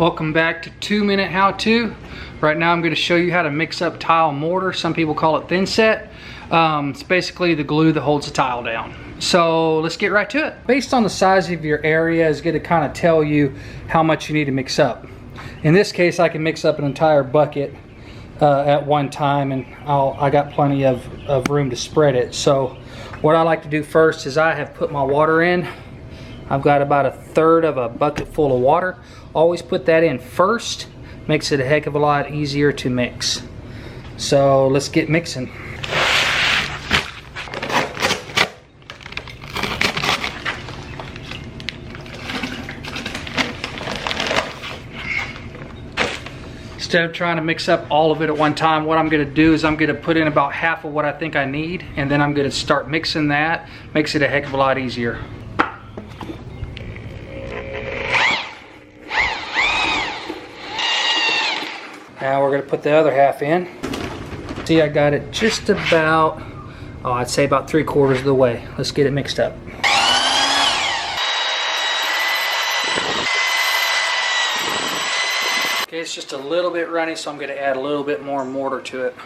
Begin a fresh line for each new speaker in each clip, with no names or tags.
Welcome back to 2-Minute How-To. Right now I'm going to show you how to mix up tile mortar. Some people call it Thinset. It's basically the glue that holds the tile down. So let's get right to it. Based on the size of your area is going to kind of tell you how much you need to mix up. In this case I can mix up an entire bucket at one time, and I got plenty of room to spread it. So what I like to do first is I have put my water in. I've got about 1/3 of a bucket full of water. Always put that in first. Makes it a heck of a lot easier to mix. So let's get mixing. Instead of trying to mix up all of it at one time, what I'm going to do is I'm going to put in about half of what I think I need, and then I'm going to start mixing that. Makes it a heck of a lot easier. Now we're going to put the other half in. See, I got it just about, I'd say about 3/4 of the way. Let's get it mixed up. Okay, it's just a little bit runny, so I'm going to add a little bit more mortar to it.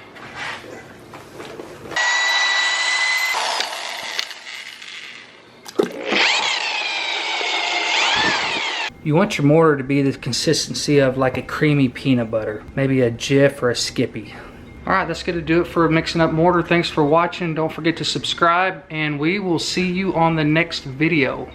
You want your mortar to be the consistency of like a creamy peanut butter, maybe a Jif or a Skippy. Alright, that's going to do it for mixing up mortar. Thanks for watching. Don't forget to subscribe, and we will see you on the next video.